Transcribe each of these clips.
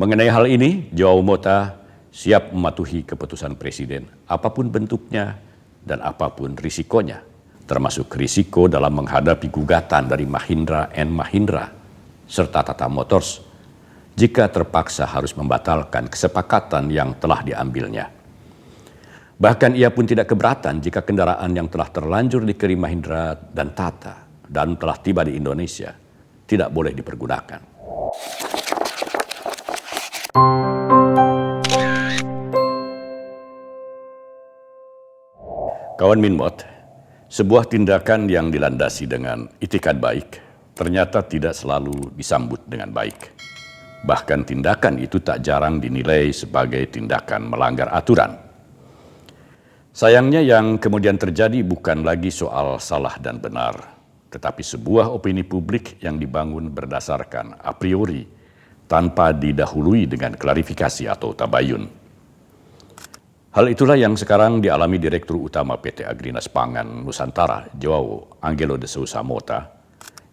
Mengenai hal ini, Joao Mota siap mematuhi keputusan Presiden, apapun bentuknya dan apapun risikonya, termasuk risiko dalam menghadapi gugatan dari Mahindra & Mahindra serta Tata Motors jika terpaksa harus membatalkan kesepakatan yang telah diambilnya. Bahkan ia pun tidak keberatan jika kendaraan yang telah terlanjur dikirim Mahindra dan Tata dan telah tiba di Indonesia tidak boleh dipergunakan. Kawan Minmot, sebuah tindakan yang dilandasi dengan itikad baik ternyata tidak selalu disambut dengan baik. Bahkan tindakan itu tak jarang dinilai sebagai tindakan melanggar aturan. Sayangnya yang kemudian terjadi bukan lagi soal salah dan benar, tetapi sebuah opini publik yang dibangun berdasarkan a priori tanpa didahului dengan klarifikasi atau tabayun. Hal itulah yang sekarang dialami Direktur Utama PT Agrinas Pangan Nusantara, Joao Angelo de Souza Mota,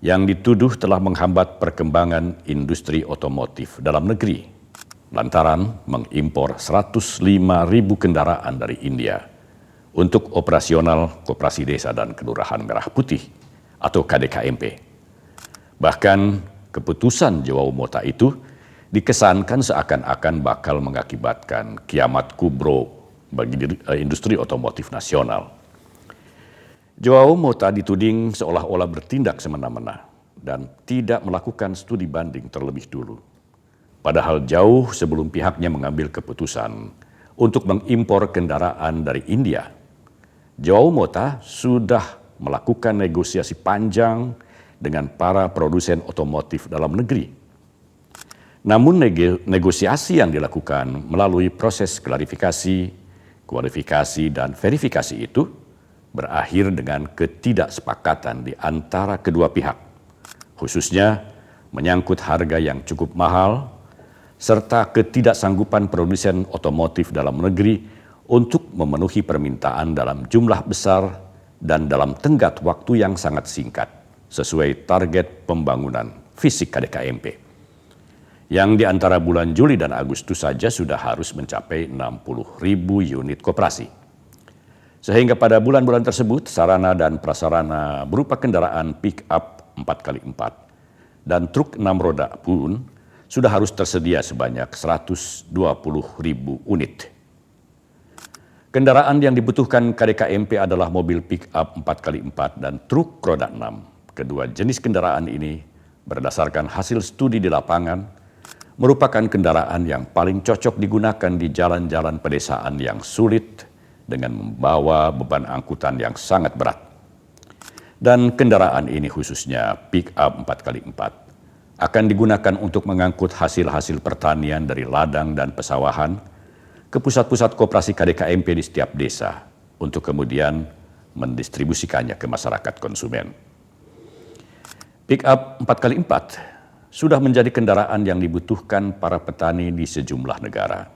yang dituduh telah menghambat perkembangan industri otomotif dalam negeri, lantaran mengimpor 105.000 kendaraan dari India untuk operasional Koperasi Desa dan Kelurahan Merah Putih atau KDKMP. Bahkan keputusan Joao Mota itu dikesankan seakan-akan bakal mengakibatkan kiamat kubro bagi industri otomotif nasional. Joao Mota dituding seolah-olah bertindak semena-mena dan tidak melakukan studi banding terlebih dulu. Padahal jauh sebelum pihaknya mengambil keputusan untuk mengimpor kendaraan dari India, Joao Mota sudah melakukan negosiasi panjang dengan para produsen otomotif dalam negeri. Namun negosiasi yang dilakukan melalui proses klarifikasi, kualifikasi, dan verifikasi itu berakhir dengan ketidaksepakatan di antara kedua pihak, khususnya menyangkut harga yang cukup mahal, serta ketidaksanggupan produsen otomotif dalam negeri untuk memenuhi permintaan dalam jumlah besar dan dalam tenggat waktu yang sangat singkat, sesuai target pembangunan fisik KDKMP. Yang di antara bulan Juli dan Agustus saja sudah harus mencapai 60.000 unit koperasi. Sehingga pada bulan-bulan tersebut sarana dan prasarana berupa kendaraan pick-up 4x4 dan truk 6 roda pun sudah harus tersedia sebanyak 120.000 unit. Kendaraan yang dibutuhkan KDKMP adalah mobil pick-up 4x4 dan truk roda 6. Kedua jenis kendaraan ini berdasarkan hasil studi di lapangan merupakan kendaraan yang paling cocok digunakan di jalan-jalan pedesaan yang sulit dengan membawa beban angkutan yang sangat berat. Dan kendaraan ini khususnya pick-up 4x4 akan digunakan untuk mengangkut hasil-hasil pertanian dari ladang dan pesawahan ke pusat-pusat koperasi KDKMP di setiap desa untuk kemudian mendistribusikannya ke masyarakat konsumen. Pick-up 4x4 sudah menjadi kendaraan yang dibutuhkan para petani di sejumlah negara,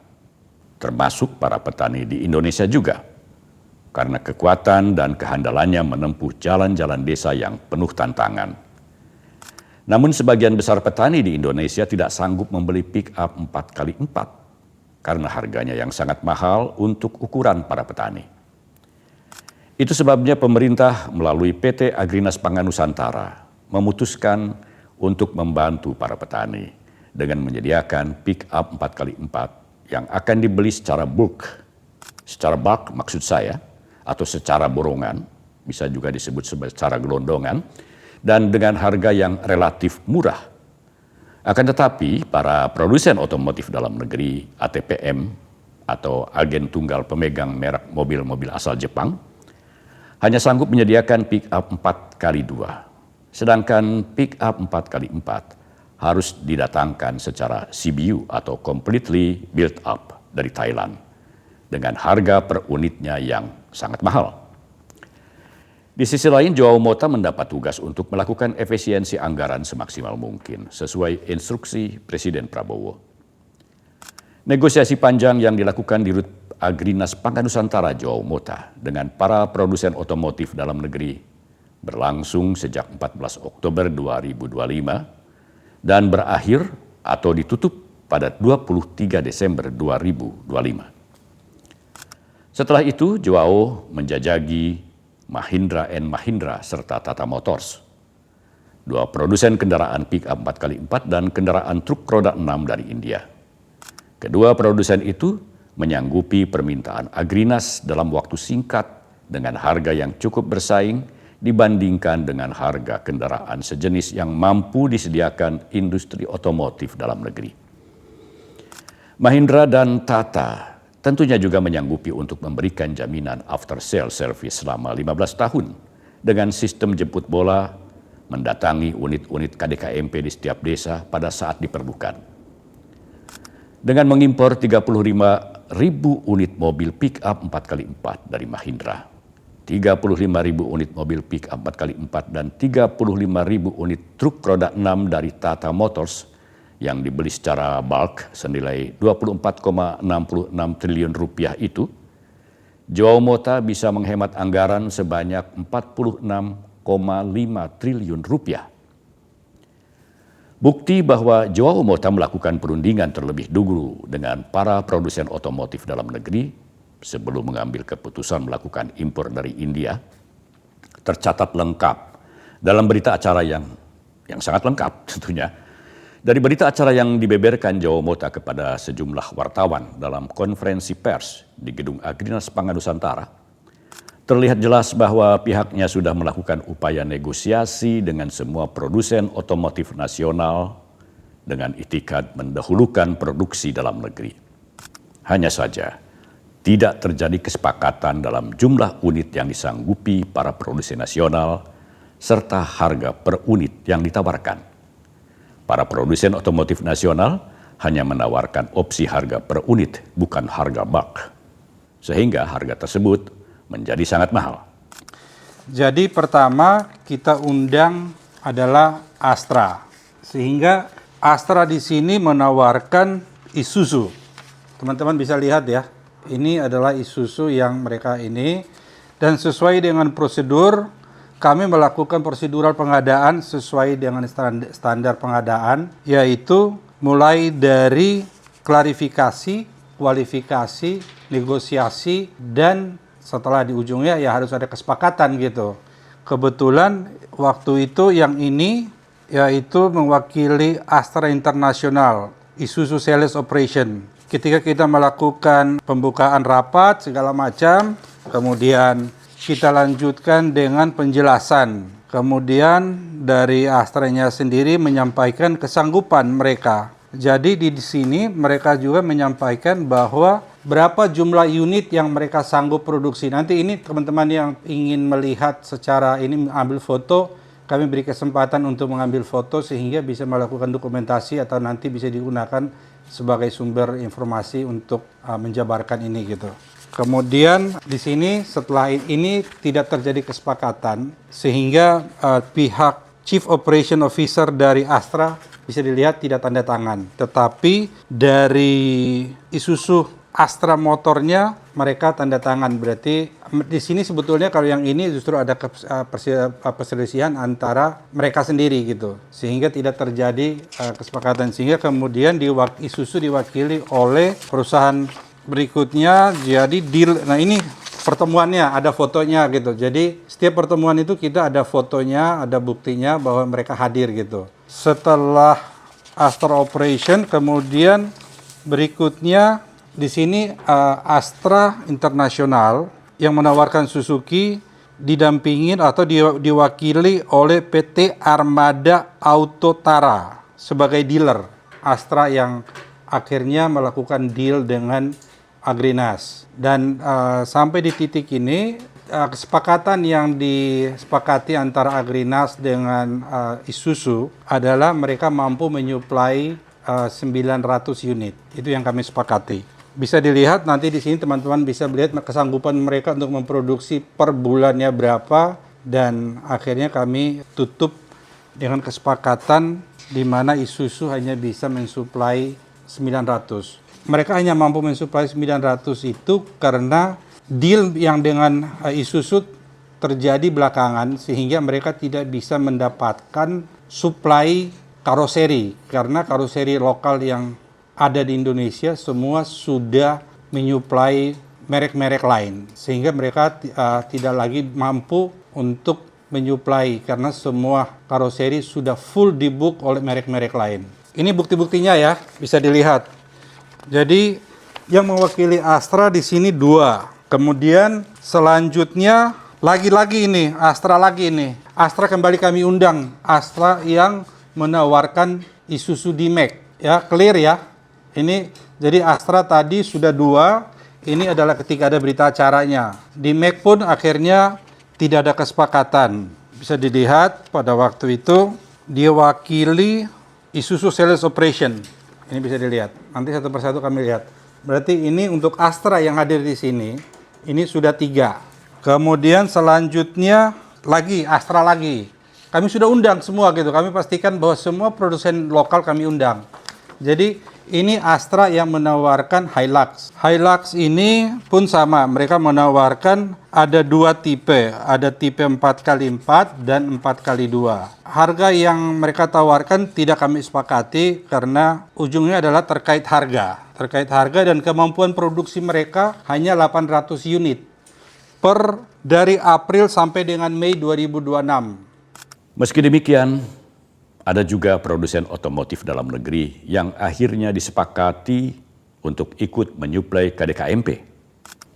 termasuk para petani di Indonesia juga, karena kekuatan dan kehandalannya menempuh jalan-jalan desa yang penuh tantangan. Namun sebagian besar petani di Indonesia tidak sanggup membeli pick-up 4x4 karena harganya yang sangat mahal untuk ukuran para petani. Itu sebabnya pemerintah melalui PT Agrinas Pangan Nusantara memutuskan untuk membantu para petani dengan menyediakan pick-up 4x4 yang akan dibeli secara bulk. Secara bulk maksud saya, atau secara borongan, bisa juga disebut secara gelondongan, dan dengan harga yang relatif murah. Akan tetapi para produsen otomotif dalam negeri ATPM atau agen tunggal pemegang merek mobil-mobil asal Jepang hanya sanggup menyediakan pick-up 4x2. Sedangkan pick-up 4x4 harus didatangkan secara CBU atau completely built up dari Thailand dengan harga per unitnya yang sangat mahal. Di sisi lain, Joao Mota mendapat tugas untuk melakukan efisiensi anggaran semaksimal mungkin sesuai instruksi Presiden Prabowo. Negosiasi panjang yang dilakukan di Rut Agrinas Pangan Nusantara Joao Mota dengan para produsen otomotif dalam negeri berlangsung sejak 14 Oktober 2025 dan berakhir atau ditutup pada 23 Desember 2025. Setelah itu, Joao menjajaki Mahindra & Mahindra serta Tata Motors, dua produsen kendaraan pick-up 4x4 dan kendaraan truk roda 6 dari India. Kedua produsen itu menyanggupi permintaan Agrinas dalam waktu singkat dengan harga yang cukup bersaing dibandingkan dengan harga kendaraan sejenis yang mampu disediakan industri otomotif dalam negeri. Mahindra dan Tata tentunya juga menyanggupi untuk memberikan jaminan after sale service selama 15 tahun dengan sistem jemput bola, mendatangi unit-unit KDKMP di setiap desa pada saat diperlukan. Dengan mengimpor 35.000 unit mobil pick-up 4x4 dari Mahindra, 35.000 unit mobil pick-up 4x4 dan 35.000 unit truk roda 6 dari Tata Motors yang dibeli secara bulk senilai 24,66 triliun rupiah itu, Joao Mota bisa menghemat anggaran sebanyak 46,5 triliun rupiah. Bukti bahwa Joao Mota melakukan perundingan terlebih dulu dengan para produsen otomotif dalam negeri sebelum mengambil keputusan melakukan impor dari India, tercatat lengkap dalam berita acara yang sangat lengkap tentunya. Dari berita acara yang dibeberkan Joao Mota kepada sejumlah wartawan dalam konferensi pers di Gedung Agrinas Pangan Nusantara, terlihat jelas bahwa pihaknya sudah melakukan upaya negosiasi dengan semua produsen otomotif nasional dengan itikad mendahulukan produksi dalam negeri. Hanya saja, tidak terjadi kesepakatan dalam jumlah unit yang disanggupi para produsen nasional serta harga per unit yang ditawarkan. Para produsen otomotif nasional hanya menawarkan opsi harga per unit, bukan harga bulk. Sehingga harga tersebut menjadi sangat mahal. Jadi pertama kita undang adalah Astra. Sehingga Astra di sini menawarkan Isuzu. Teman-teman bisa lihat ya. Ini adalah Isuzu yang mereka ini. Dan sesuai dengan prosedur, kami melakukan prosedural pengadaan sesuai dengan standar pengadaan, yaitu mulai dari klarifikasi, kualifikasi, negosiasi, dan setelah di ujungnya ya harus ada kesepakatan gitu. Kebetulan waktu itu yang ini yaitu mewakili Astra International, Isuzu Sales Operation. Ketika kita melakukan pembukaan rapat segala macam, kemudian kita lanjutkan dengan penjelasan. Kemudian dari Astra-nya sendiri menyampaikan kesanggupan mereka. Jadi di sini mereka juga menyampaikan bahwa berapa jumlah unit yang mereka sanggup produksi. Nanti ini teman-teman yang ingin melihat secara ini ambil foto, kami beri kesempatan untuk mengambil foto sehingga bisa melakukan dokumentasi atau nanti bisa digunakan sebagai sumber informasi untuk menjabarkan ini gitu. Kemudian di sini setelah ini tidak terjadi kesepakatan sehingga pihak Chief Operation Officer dari Astra bisa dilihat tidak tanda tangan. Tetapi dari Isuzu Astra motornya mereka tanda tangan. Berarti di sini sebetulnya kalau yang ini justru ada perselisihan antara mereka sendiri gitu. Sehingga tidak terjadi kesepakatan. Sehingga kemudian Isuzu diwakili oleh perusahaan berikutnya. Jadi deal, nah ini pertemuannya ada fotonya gitu. Jadi setiap pertemuan itu kita ada fotonya, ada buktinya bahwa mereka hadir gitu. Setelah Astra Operation, kemudian berikutnya di sini Astra International yang menawarkan Suzuki didampingin atau diwakili oleh PT Armada Autotara sebagai dealer Astra yang akhirnya melakukan deal dengan Agrinas. Dan sampai di titik ini kesepakatan yang disepakati antara Agrinas dengan Isuzu adalah mereka mampu menyuplai 900 unit. Itu yang kami sepakati. Bisa dilihat nanti di sini teman-teman bisa melihat kesanggupan mereka untuk memproduksi per bulannya berapa, dan akhirnya kami tutup dengan kesepakatan di mana Isuzu hanya bisa mensuplai 900. Mereka hanya mampu mensuplai 900 itu karena deal yang dengan Isuzu terjadi belakangan sehingga mereka tidak bisa mendapatkan suplai karoseri karena karoseri lokal yang ada di Indonesia semua sudah menyuplai merek-merek lain, sehingga mereka tidak lagi mampu untuk menyuplai karena semua karoseri sudah full dibook oleh merek-merek lain. Ini bukti-buktinya ya, bisa dilihat. Jadi yang mewakili Astra di sini 2. Kemudian selanjutnya lagi-lagi ini Astra lagi ini. Astra kembali kami undang, Astra yang menawarkan Isuzu D-Max. Ya, clear ya. Ini jadi Astra tadi sudah 2, ini adalah ketika ada berita acaranya. D-Max pun akhirnya tidak ada kesepakatan. Bisa dilihat pada waktu itu dia wakili Isuzu Sales Operation. Ini bisa dilihat. Nanti satu persatu kami lihat. Berarti ini untuk Astra yang hadir di sini, ini sudah 3. Kemudian selanjutnya lagi Astra lagi. Kami sudah undang semua gitu. Kami pastikan bahwa semua produsen lokal kami undang. Jadi ini Astra yang menawarkan Hilux. Hilux ini pun sama. Mereka menawarkan ada 2 tipe. Ada tipe 4x4 dan 4x2. Harga yang mereka tawarkan tidak kami sepakati karena ujungnya adalah terkait harga. Terkait harga dan kemampuan produksi mereka hanya 800 unit dari April sampai dengan Mei 2026. Meski demikian, ada juga produsen otomotif dalam negeri yang akhirnya disepakati untuk ikut menyuplai KDKMP,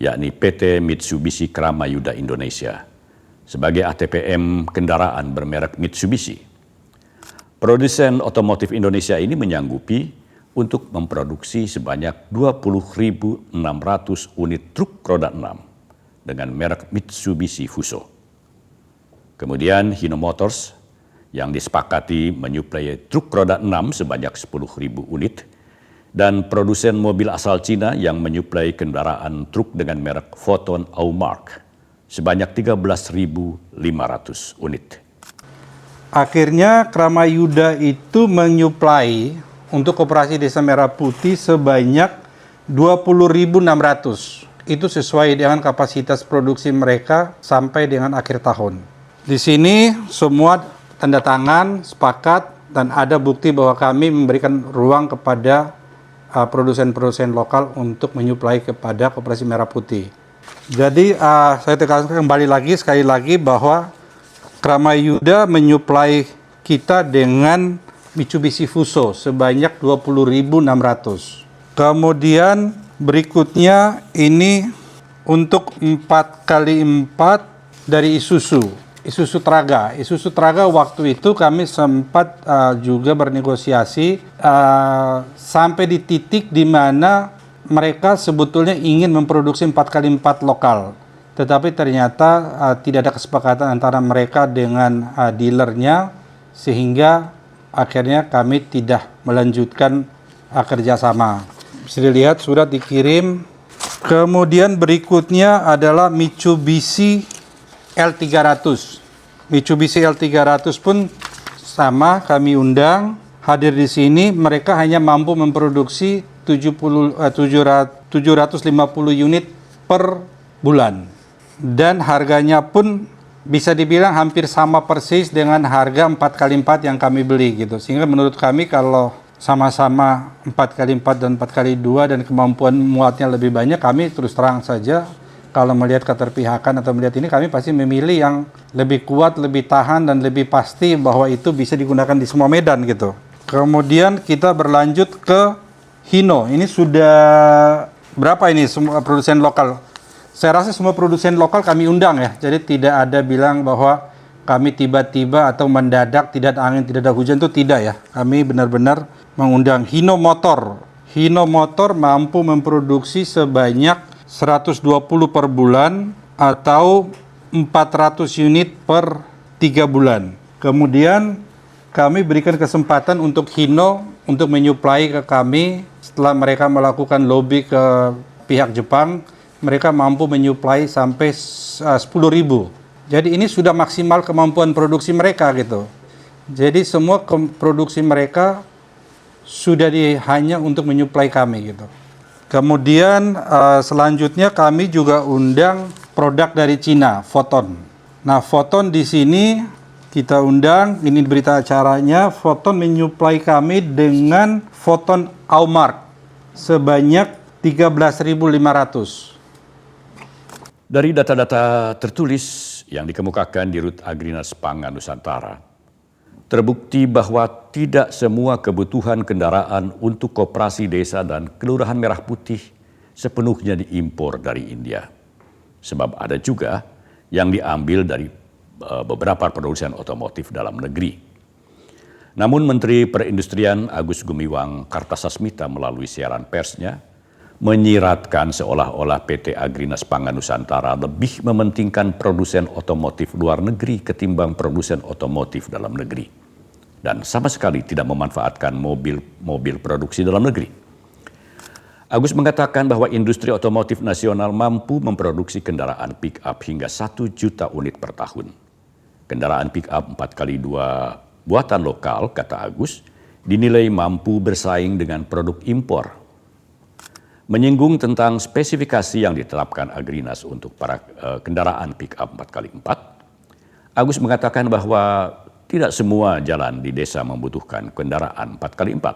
yakni PT Mitsubishi Kramayuda Indonesia, sebagai ATPM kendaraan bermerek Mitsubishi. Produsen otomotif Indonesia ini menyanggupi untuk memproduksi sebanyak 20.600 unit truk roda 6 dengan merek Mitsubishi Fuso. Kemudian Hino Motors yang disepakati menyuplai truk roda 6 sebanyak 10.000 unit dan produsen mobil asal Cina yang menyuplai kendaraan truk dengan merek Foton Aumark sebanyak 13.500 unit. Akhirnya Kramayuda itu menyuplai untuk Koperasi Desa Merah Putih sebanyak 20.600. Itu sesuai dengan kapasitas produksi mereka sampai dengan akhir tahun. Di sini semua tanda tangan, sepakat, dan ada bukti bahwa kami memberikan ruang kepada produsen-produsen lokal untuk menyuplai kepada Koperasi Merah Putih. Jadi saya tekankan sekali lagi bahwa Kramayuda menyuplai kita dengan Mitsubishi Fuso sebanyak 20.600. Kemudian berikutnya ini untuk 4x4 dari Isuzu Traga. Isuzu Traga waktu itu kami sempat juga bernegosiasi sampai di titik di mana mereka sebetulnya ingin memproduksi 4x4 lokal. Tetapi ternyata tidak ada kesepakatan antara mereka dengan dealernya, sehingga akhirnya kami tidak melanjutkan kerjasama. Bisa dilihat sudah dikirim. Kemudian berikutnya adalah Mitsubishi L300. Mitsubishi L300 pun sama, kami undang hadir di sini. Mereka hanya mampu memproduksi 750 unit per bulan. Dan harganya pun bisa dibilang hampir sama persis dengan harga 4x4 yang kami beli gitu. Sehingga menurut kami kalau sama-sama 4x4 dan 4x2 dan kemampuan muatnya lebih banyak, kami terus terang saja kalau melihat keterpihakan atau melihat ini, kami pasti memilih yang lebih kuat, lebih tahan, dan lebih pasti bahwa itu bisa digunakan di semua medan gitu. Kemudian kita berlanjut ke Hino. Ini sudah berapa ini semua produsen lokal? Saya rasa semua produsen lokal kami undang ya. Jadi tidak ada bilang bahwa kami tiba-tiba atau mendadak, tidak ada angin, tidak ada hujan, itu tidak ya. Kami benar-benar mengundang Hino Motor. Hino Motor mampu memproduksi sebanyak 120 per bulan atau 400 unit per 3 bulan. Kemudian kami berikan kesempatan untuk Hino untuk menyuplai ke kami. Setelah mereka melakukan lobby ke pihak Jepang, mereka mampu menyuplai sampai 10.000. Jadi ini sudah maksimal kemampuan produksi mereka gitu. Jadi semua produksi mereka sudah hanya untuk menyuplai kami gitu. Kemudian selanjutnya kami juga undang produk dari Cina, Foton. Nah, Foton di sini kita undang, ini berita acaranya, Foton menyuplai kami dengan Foton Aumark. sebanyak 13.500. Dari data-data tertulis yang dikemukakan di Rut Agrinas Pangan Nusantara, terbukti bahwa tidak semua kebutuhan kendaraan untuk koperasi desa dan kelurahan Merah Putih sepenuhnya diimpor dari India. Sebab ada juga yang diambil dari beberapa produsen otomotif dalam negeri. Namun Menteri Perindustrian Agus Gumiwang Kartasasmita melalui siaran persnya menyiratkan seolah-olah PT Agrinas Pangan Nusantara lebih mementingkan produsen otomotif luar negeri ketimbang produsen otomotif dalam negeri. Dan sama sekali tidak memanfaatkan mobil produksi dalam negeri. Agus mengatakan bahwa industri otomotif nasional mampu memproduksi kendaraan pick-up hingga 1 juta unit per tahun. Kendaraan pick-up 4x2 buatan lokal, kata Agus, dinilai mampu bersaing dengan produk impor. Menyinggung tentang spesifikasi yang diterapkan Agrinas untuk para kendaraan pick-up 4x4, Agus mengatakan bahwa tidak semua jalan di desa membutuhkan kendaraan 4x4.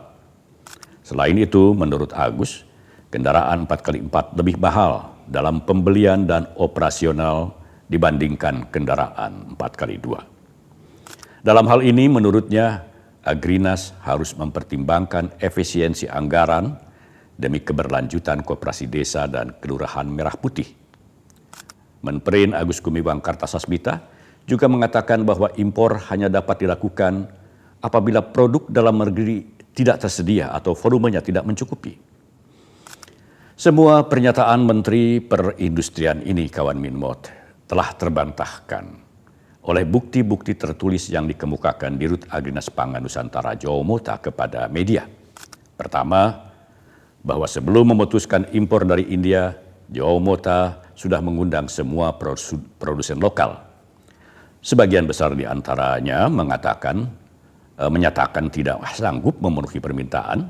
Selain itu, menurut Agus, kendaraan 4x4 lebih mahal dalam pembelian dan operasional dibandingkan kendaraan 4x2. Dalam hal ini menurutnya Agrinas harus mempertimbangkan efisiensi anggaran demi keberlanjutan koperasi desa dan kelurahan Merah Putih. Menperin Agus Gumiwang Kartasasmita juga mengatakan bahwa impor hanya dapat dilakukan apabila produk dalam negeri tidak tersedia atau volumenya tidak mencukupi. Semua pernyataan Menteri Perindustrian ini, kawan Minmot, telah terbantahkan oleh bukti-bukti tertulis yang dikemukakan di Rut Agrinas Pangan Nusantara Jawa Mota kepada media. Pertama, bahwa sebelum memutuskan impor dari India, Jawa Mota sudah mengundang semua produsen lokal. Sebagian besar di antaranya menyatakan tidak sanggup memenuhi permintaan,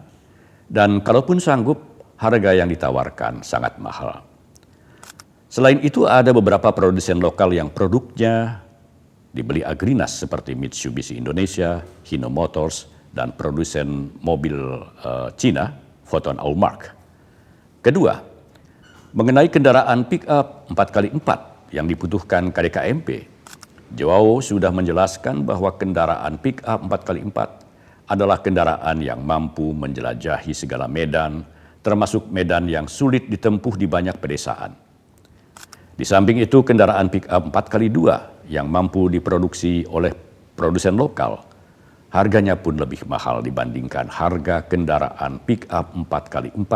dan kalaupun sanggup, harga yang ditawarkan sangat mahal. Selain itu ada beberapa produsen lokal yang produknya dibeli Agrinas seperti Mitsubishi Indonesia, Hino Motors, dan produsen mobil Cina, Foton Allmark. Kedua, mengenai kendaraan pick-up 4x4 yang dibutuhkan KDKMP, Joao sudah menjelaskan bahwa kendaraan pick-up 4x4 adalah kendaraan yang mampu menjelajahi segala medan, termasuk medan yang sulit ditempuh di banyak pedesaan. Di samping itu, kendaraan pick-up 4x2 yang mampu diproduksi oleh produsen lokal, harganya pun lebih mahal dibandingkan harga kendaraan pick-up 4x4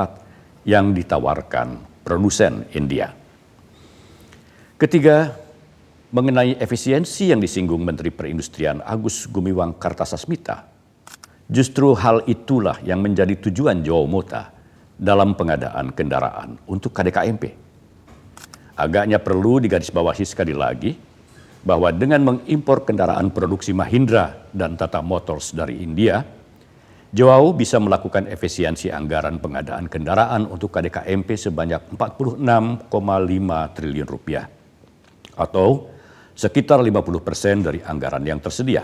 yang ditawarkan produsen India. Ketiga, mengenai efisiensi yang disinggung Menteri Perindustrian Agus Gumiwang Kartasasmita, justru hal itulah yang menjadi tujuan Jawa Mota dalam pengadaan kendaraan untuk KDKMP. Agaknya perlu digarisbawahi sekali lagi bahwa dengan mengimpor kendaraan produksi Mahindra dan Tata Motors dari India, Joao bisa melakukan efisiensi anggaran pengadaan kendaraan untuk KDKMP sebanyak 46,5 triliun rupiah atau sekitar 50% dari anggaran yang tersedia.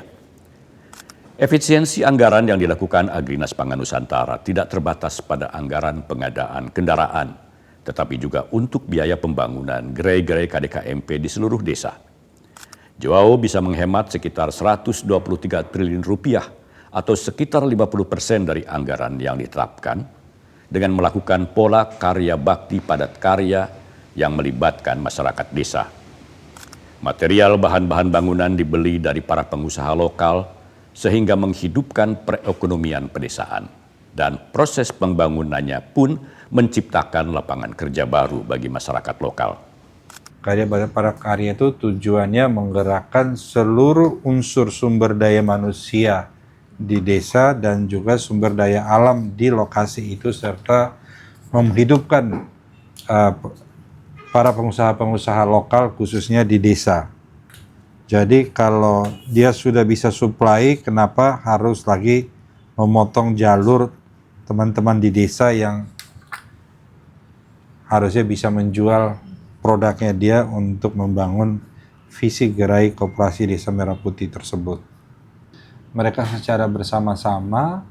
Efisiensi anggaran yang dilakukan Agrinas Pangan Nusantara tidak terbatas pada anggaran pengadaan kendaraan, tetapi juga untuk biaya pembangunan gerai-gerai KDKMP di seluruh desa. Joao bisa menghemat sekitar 123 triliun rupiah atau sekitar 50% dari anggaran yang ditetapkan dengan melakukan pola karya bakti padat karya yang melibatkan masyarakat desa. Material bahan-bahan bangunan dibeli dari para pengusaha lokal sehingga menghidupkan perekonomian pedesaan dan proses pembangunannya pun menciptakan lapangan kerja baru bagi masyarakat lokal. Karya padat karya itu tujuannya menggerakkan seluruh unsur sumber daya manusia di desa dan juga sumber daya alam di lokasi itu serta menghidupkan para pengusaha-pengusaha lokal khususnya di desa. Jadi kalau dia sudah bisa supply, kenapa harus lagi memotong jalur teman-teman di desa yang harusnya bisa menjual produknya dia untuk membangun visi gerai koperasi Desa Merah Putih tersebut. Mereka secara bersama-sama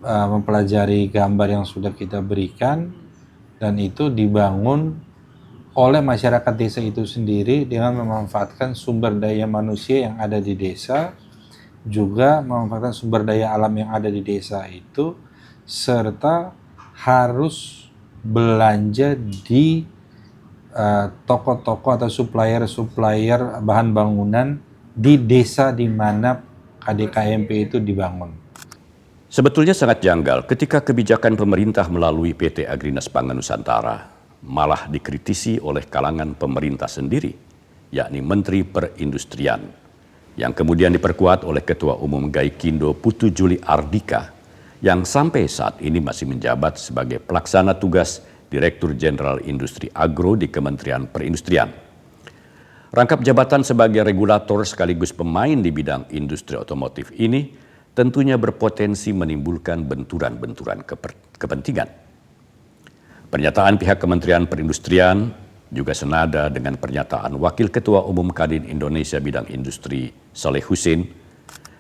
mempelajari gambar yang sudah kita berikan, dan itu dibangun oleh masyarakat desa itu sendiri dengan memanfaatkan sumber daya manusia yang ada di desa, juga memanfaatkan sumber daya alam yang ada di desa itu, serta harus belanja di toko-toko atau supplier-supplier bahan bangunan di desa di mana KDKMP itu dibangun. Sebetulnya sangat janggal ketika kebijakan pemerintah melalui PT Agrinas Pangan Nusantara malah dikritisi oleh kalangan pemerintah sendiri, yakni Menteri Perindustrian, yang kemudian diperkuat oleh Ketua Umum Gaikindo Putu Juli Ardika, yang sampai saat ini masih menjabat sebagai pelaksana tugas Direktur Jenderal Industri Agro di Kementerian Perindustrian. Rangkap jabatan sebagai regulator sekaligus pemain di bidang industri otomotif ini tentunya berpotensi menimbulkan benturan-benturan kepentingan. Pernyataan pihak Kementerian Perindustrian juga senada dengan pernyataan Wakil Ketua Umum Kadin Indonesia Bidang Industri Saleh Husin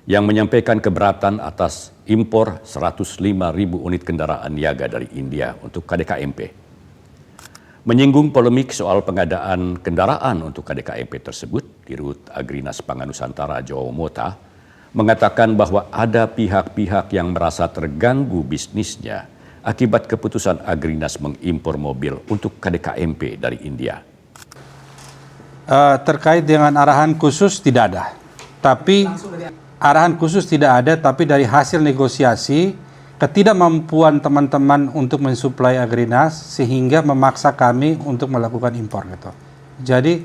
yang menyampaikan keberatan atas impor 105.000 unit kendaraan niaga dari India untuk KDKMP. Menyinggung polemik soal pengadaan kendaraan untuk KDKMP tersebut, Dirut Agrinas Pangan Nusantara Joao Mota mengatakan bahwa ada pihak-pihak yang merasa terganggu bisnisnya akibat keputusan Agrinas mengimpor mobil untuk KDKMP dari India. Terkait dengan arahan khusus tidak ada, tapi arahan khusus tidak ada, tapi dari hasil negosiasi ketidakmampuan teman-teman untuk mensuplai Agrinas sehingga memaksa kami untuk melakukan impor gitu. Jadi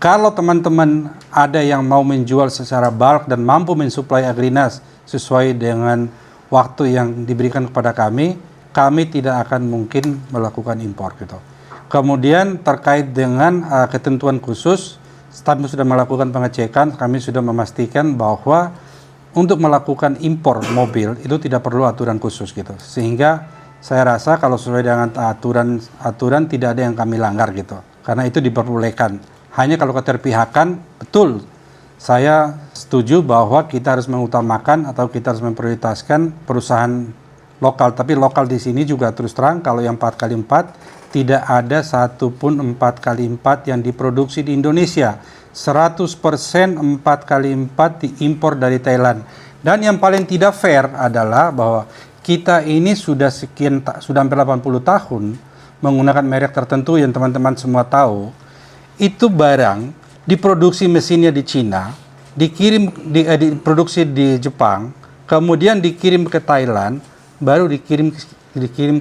kalau teman-teman ada yang mau menjual secara bulk dan mampu mensuplai Agrinas sesuai dengan waktu yang diberikan kepada kami tidak akan mungkin melakukan impor gitu. Kemudian terkait dengan ketentuan khusus, kami sudah melakukan pengecekan, kami sudah memastikan bahwa untuk melakukan impor mobil itu tidak perlu aturan khusus gitu. Sehingga saya rasa kalau sesuai dengan aturan tidak ada yang kami langgar gitu. Karena itu diperbolehkan. Hanya kalau keterpihakan, betul. Saya setuju bahwa kita harus mengutamakan atau kita harus memprioritaskan perusahaan lokal. Tapi lokal di sini juga terus terang kalau yang 4x4 tidak ada satupun 4x4 yang diproduksi di Indonesia. 100% 4x4 diimpor dari Thailand. Dan yang paling tidak fair adalah bahwa kita ini sudah hampir 80 tahun menggunakan merek tertentu yang teman-teman semua tahu. Itu barang diproduksi mesinnya di Cina, diproduksi di Jepang, kemudian dikirim ke Thailand, baru dikirim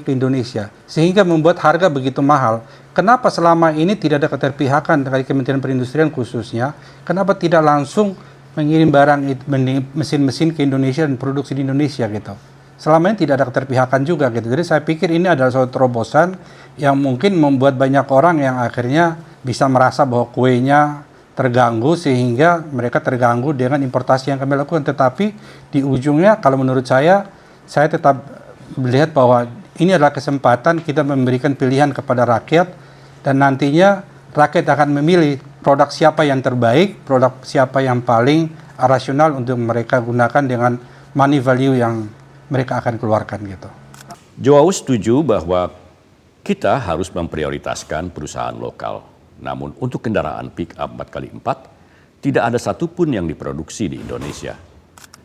ke Indonesia, sehingga membuat harga begitu mahal. Kenapa selama ini tidak ada keterpihakan dari Kementerian Perindustrian khususnya? Kenapa tidak langsung mengirim barang mesin-mesin ke Indonesia dan produksi di Indonesia gitu? Selama ini tidak ada keterpihakan juga gitu. Jadi saya pikir ini adalah suatu terobosan yang mungkin membuat banyak orang yang akhirnya bisa merasa bahwa kuenya terganggu sehingga mereka terganggu dengan importasi yang kami lakukan. Tetapi di ujungnya kalau menurut saya tetap melihat bahwa ini adalah kesempatan kita memberikan pilihan kepada rakyat dan nantinya rakyat akan memilih produk siapa yang terbaik, produk siapa yang paling rasional untuk mereka gunakan dengan money value yang mereka akan keluarkan gitu. Joao setuju bahwa kita harus memprioritaskan perusahaan lokal. Namun untuk kendaraan pick-up 4x4 tidak ada satupun yang diproduksi di Indonesia.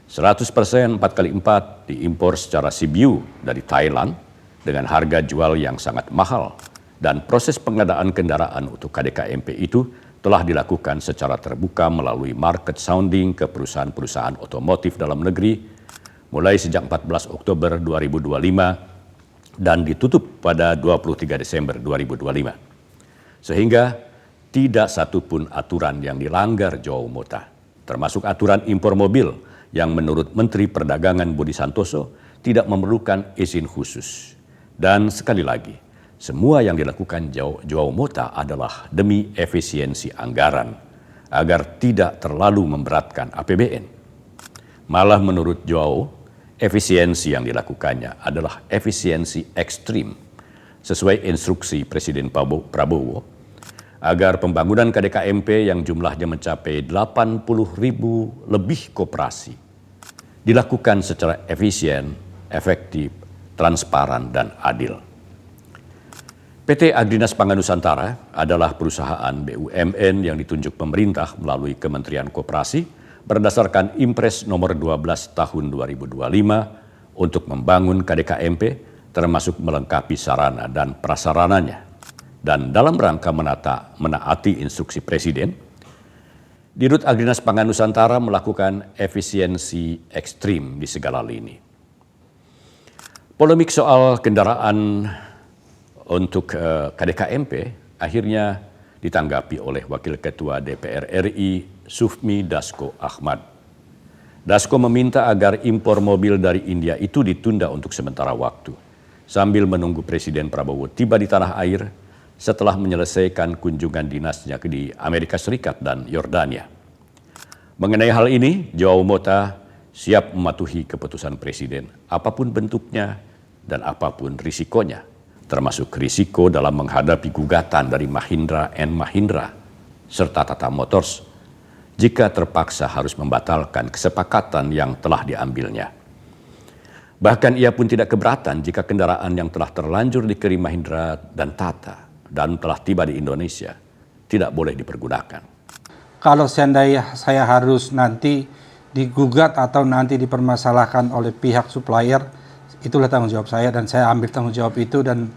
100% 4x4 diimpor secara CBU dari Thailand dengan harga jual yang sangat mahal. Dan proses pengadaan kendaraan untuk KDKMP itu telah dilakukan secara terbuka melalui market sounding ke perusahaan-perusahaan otomotif dalam negeri mulai sejak 14 Oktober 2025 dan ditutup pada 23 Desember 2025. Sehingga tidak satupun aturan yang dilanggar Joao Mota, termasuk aturan impor mobil yang menurut Menteri Perdagangan Budi Santoso tidak memerlukan izin khusus. Dan sekali lagi, semua yang dilakukan Joao Mota adalah demi efisiensi anggaran agar tidak terlalu memberatkan APBN. Malah menurut Joao, efisiensi yang dilakukannya adalah efisiensi ekstrim sesuai instruksi Presiden Prabowo agar pembangunan KDKMP yang jumlahnya mencapai 80.000 lebih koperasi dilakukan secara efisien efektif, transparan, dan adil. PT Agrinas Pangan Nusantara adalah perusahaan BUMN yang ditunjuk pemerintah melalui Kementerian Koperasi berdasarkan Impres nomor 12 tahun 2025 untuk membangun KDKMP termasuk melengkapi sarana dan prasarananya. Dan dalam rangka menaati instruksi Presiden, Dirut Agrinas Pangan Nusantara melakukan efisiensi ekstrim di segala lini. Polemik soal kendaraan untuk KDKMP akhirnya ditanggapi oleh Wakil Ketua DPR RI Sufmi Dasko Ahmad. Dasko meminta agar impor mobil dari India itu ditunda untuk sementara waktu, sambil menunggu Presiden Prabowo tiba di tanah air setelah menyelesaikan kunjungan dinasnya di Amerika Serikat dan Yordania. Mengenai hal ini, Joao Mota siap mematuhi keputusan Presiden, apapun bentuknya dan apapun risikonya, termasuk risiko dalam menghadapi gugatan dari Mahindra & Mahindra serta Tata Motors jika terpaksa harus membatalkan kesepakatan yang telah diambilnya. Bahkan ia pun tidak keberatan jika kendaraan yang telah terlanjur dikirim Mahindra dan Tata dan telah tiba di Indonesia tidak boleh dipergunakan. Kalau seandainya saya harus nanti digugat atau nanti dipermasalahkan oleh pihak supplier, itulah tanggung jawab saya dan saya ambil tanggung jawab itu dan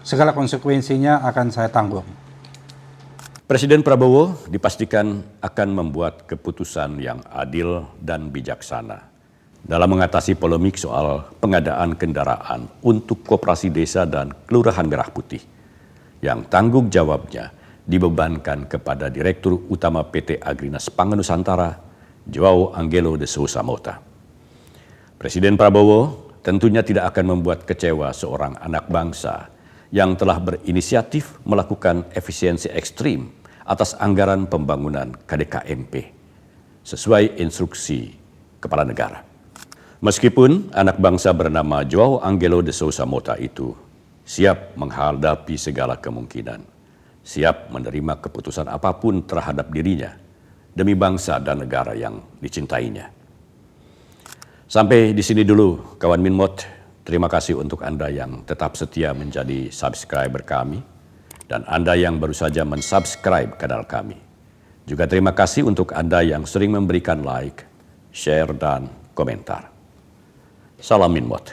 segala konsekuensinya akan saya tanggung. Presiden Prabowo dipastikan akan membuat keputusan yang adil dan bijaksana dalam mengatasi polemik soal pengadaan kendaraan untuk koperasi desa dan kelurahan Merah Putih yang tanggung jawabnya dibebankan kepada Direktur Utama PT Agrinas Pangan Nusantara, Joao Angelo de Sousa Mota. Presiden Prabowo tentunya tidak akan membuat kecewa seorang anak bangsa yang telah berinisiatif melakukan efisiensi ekstrim atas anggaran pembangunan KDKMP sesuai instruksi Kepala Negara. Meskipun anak bangsa bernama Joao Angelo de Sousa Mota itu siap menghadapi segala kemungkinan, siap menerima keputusan apapun terhadap dirinya demi bangsa dan negara yang dicintainya. Sampai di sini dulu kawan Minmot. Terima kasih untuk Anda yang tetap setia menjadi subscriber kami dan Anda yang baru saja mensubscribe kanal kami. Juga terima kasih untuk Anda yang sering memberikan like, share, dan komentar. Salam Minmot.